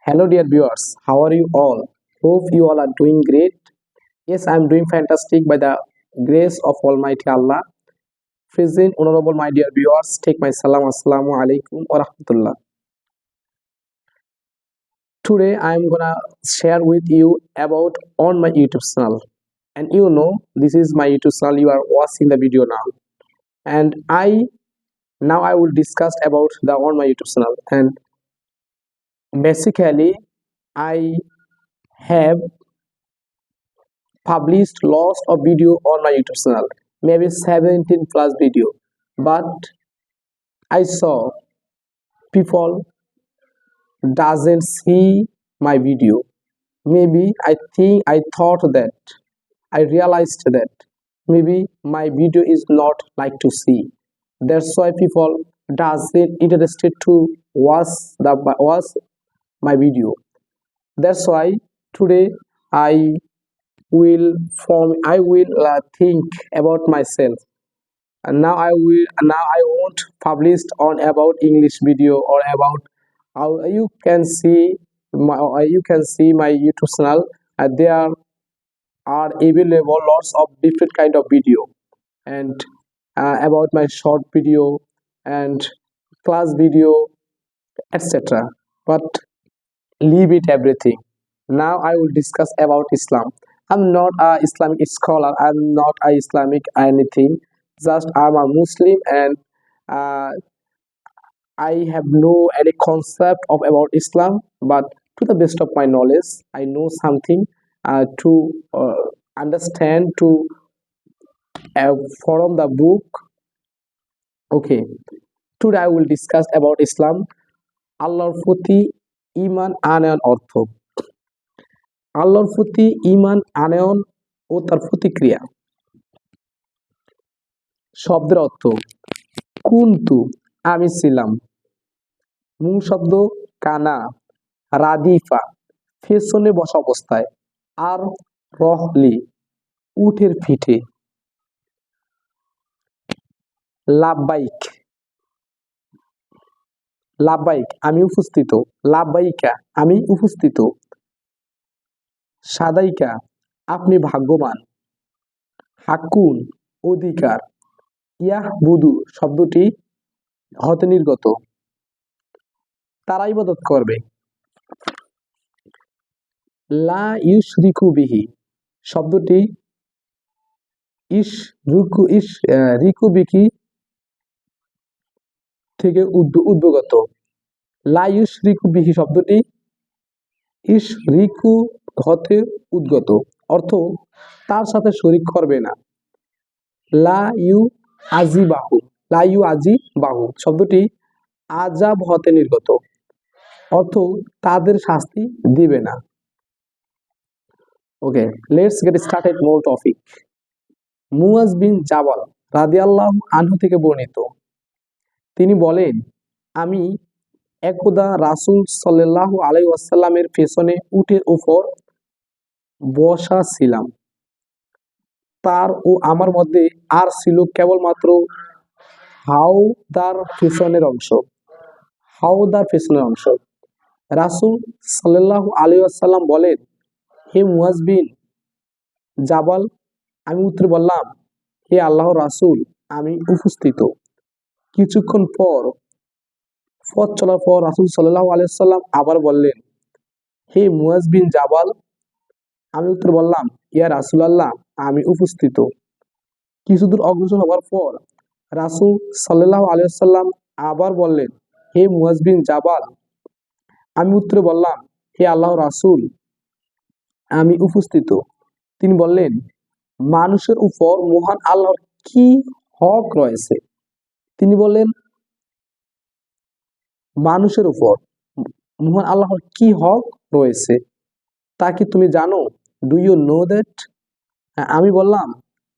Hello, dear viewers. How are you all? Hope you all are doing great. Yes, I am doing fantastic by the grace of Almighty Allah. Present, honorable my dear viewers, take my salam. Assalamu alaikum wa rahmatullah. Today, I am gonna share with you about on my YouTube channel. And this is my YouTube channel. You are watching the video now, and I will discuss about the on my YouTube channel. And basically, I have published lots of video on my YouTube channel, maybe 17 plus video. But I saw people doesn't see my video. Maybe I thought that I realized that maybe my video is not like to see. That's why people doesn't interested to watch my video. That's why today I I will think about myself, and now I won't publish on about English video or about how you can see my YouTube channel. There are available lots of different kind of video, and about my short video and class video, etc. But leave it everything. Now I will discuss about Islam. I'm not a Islamic scholar. I'm not a Islamic anything. Just I'm a Muslim, and uh, I have no any concept of about Islam. But to the best of my knowledge, I know something to understand to from the book. Okay, today I will discuss about Islam. আল্লাহর প্রতি ঈমান আনয়ন অর্থ। আল্লাহর প্রতি ঈমান আনয়ন ও তার প্রতিক্রিয়া। শব্দের অর্থ কুনতু আমি ছিলাম, মূল শব্দ কানা, রাদিফা পেছনে বসা অবস্থায়, আর রহলি উটের পিঠে। লাব্বাইক লাব্বাইক আমি উপস্থিত, লাব্বাইকা আমি উপস্থিত। সাদাইকা আপনি ভাগ্যবান। হাকুন অধিকার। ইয়াহ বুদু শব্দটি হতে নির্গত, তারা ইবাদত করবে। লা ইউশরিকু বিহি শব্দটি রিকু বিকি থেকে উদ্ভূত। লা ইউশরিকু বিহি শব্দটি রিকু হতে উদ্গত, অর্থ তার সাথে শরিক করবে না। লা ইউ আজি বাহু শব্দটি আজাব হতে নির্গত, অর্থ তাদের শাস্তি দিবে না। Okay, let's get started more topic. Muaz bin Jabal রাদিয়াল্লাহু আনহু থেকে বর্ণিত, তিনি বলেন, আমি একদা রাসূল সাল্লাল্লাহু আলাইহি ওয়াসাল্লামের পেছনে উটের উপর বসা ছিলাম। তার ও আমার মধ্যে আর ছিল কেবলমাত্র হাওদার পেছনের অংশ। রাসূল সাল্লাল্লাহু আলাইহি ওয়াসাল্লাম বলেন, হে মুয়াজ বিন জাবাল। আমি উত্তরে বললাম, হে আল্লাহর রাসূল, আমি উপস্থিত। কিছুক্ষণ পথ চলার পর রাসূল সাল্লাল্লাহু আলাইহি ওয়াসাল্লাম আবার বললেন, হে মুয়াজ বিন জাবাল। আমি উত্তরে বললাম, ইয়া রাসূলুল্লাহ, আমি উপস্থিত। কিছুদূর অগ্রসর হওয়ার পর রাসূল সাল্লাল্লাহু আলাইহি ওয়াসাল্লাম আবার বললেন, হে মুয়াজ বিন জাবাল। আমি উত্তরে বললাম, হে আল্লাহর রাসূল, আমি উপস্থিত। তিনি বললেন, মানুষের উপর মহান আল্লাহর কি হক রয়েছে? তিনি বললেন, মানুষের উপর মহান আল্লাহর কি হক রয়েছে তা কি তুমি জানো? Do you know that? আমি বললাম,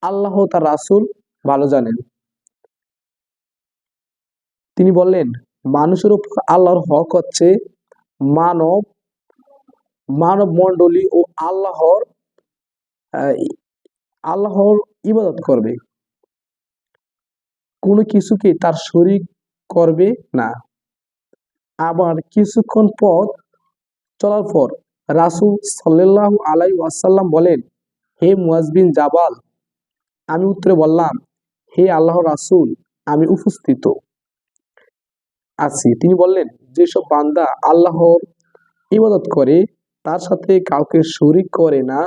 আল্লাহ তার রাসূল ভালো জানেন। তিনি বললেন, মানুষের উপর আল্লাহর হক হচ্ছে মানব মণ্ডলী ও আল্লাহর ইবাদত করবে, কোনো কিছুকে তার শরীক করবে না। আবার কিছুক্ষণ পথ চলার পর রাসূল সাল্লাল্লাহু আলাইহি ওয়াসাল্লাম বলেন, হে মুয়াজ বিন জাবাল। আমি উত্তরে বললাম, হে আল্লাহর রাসূল, আমি উপস্থিত আছি। তিনি বললেন, যেসব বান্দা আল্লাহর ইবাদত করে, তার সাথে কাউকে শরীক করে না,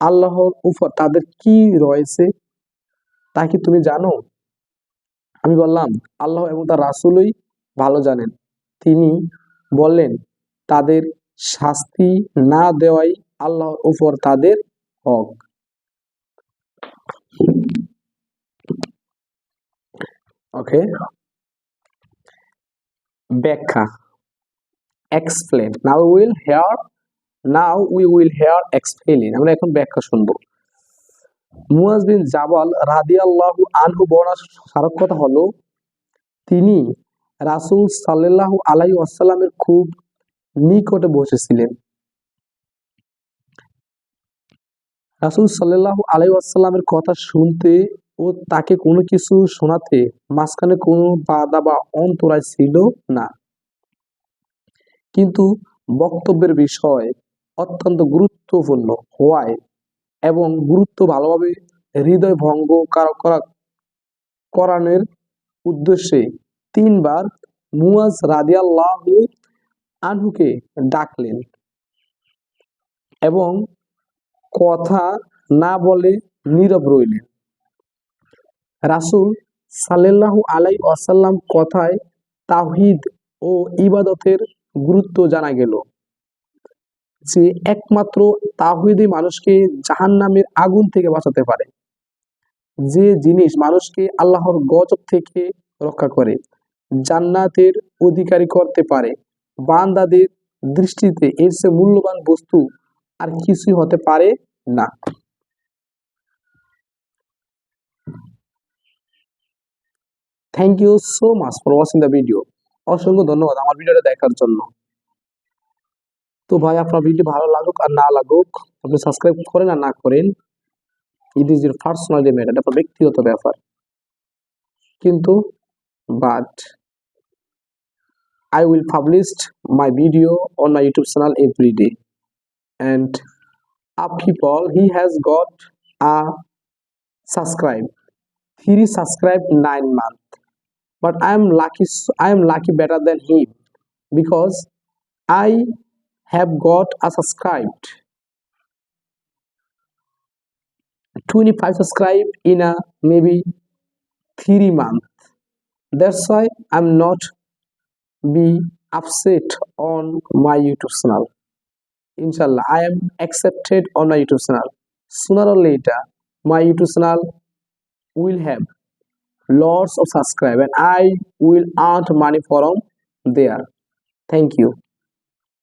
আল্লাহর উপর তাদের কি রয়েছে তা কি তুমি জানো? আমি বললাম, আল্লাহ এবং তার রাসূলই ভালো জানেন। তিনি বললেন, তাদের শাস্তি না দেওয়াই আল্লাহর উপর তাদের হক। ওকে, ব্যাখ্যা, explain. Now we will here explain. আমরা এখন ব্যাখ্যা শুনবো। মুয়াজ বিন জাবাল রাদিয়াল্লাহু আনহু বর্ণনার সারক কথা হলো, তিনি রাসূল সাল্লাল্লাহু আলাইহি ওয়াসাল্লামের খুব নিকটে বসেছিলেন। রাসূল সাল্লাল্লাহু আলাইহি ওয়াসাল্লামের কথা শুনতে ও তাকে কোনো কিছু শোনাতে মাঝখানে কোনো বাধা বা অন্তরায় ছিল না। কিন্তু বক্তব্যের বিষয় অত্যন্ত গুরুত্বপূর্ণ হওয়ায় এবং গুরুত্ব ভালোভাবে হৃদয় ভঙ্গ করানোর উদ্দেশ্যে তিনবার মুয়াজ রাদিয়াল্লাহু আনহুকে ডাকলেন এবং কথা না বলে নীরব রইলেন। রাসূল সাল্লাল্লাহু আলাইহি ওয়াসাল্লাম কথায় তাওহীদ ও ইবাদতের গুরুত্ব জানা গেল, যে একমাত্র তাওহীদই মানুষকে জাহান্নামের আগুন থেকে বাঁচাতে পারে। যে জিনিস মানুষকে আল্লাহর গজব থেকে রক্ষা করে, জান্নাতের অধিকারী করতে পারে, বান্দাদের দৃষ্টিতে এর চেয়ে মূল্যবান বস্তু আর কিছুই হতে পারে না। Thank you so much for watching the video. অসংখ্য ধন্যবাদ আমার ভিডিওটা দেখার জন্য। তো ভাই, আপনার ভিডিও ভালো লাগুক আর না লাগুক, আপনি সাবস্ক্রাইব করেন আর না করেন, it is your personal matter, এটা আপনার ব্যক্তিগত ব্যাপার। কিন্তু but I will publish my video on my YouTube channel every day. And people, he has got a subscribe. 9 months. But I am lucky better than him because I have got a subscribed 25 subscribe in a maybe 3 months. That's why I'm not be upset on my YouTube channel. Inshallah, I am accepted on my YouTube channel. Sooner or later, my YouTube channel will have lots of subscribe and I will earn money from there. Thank you.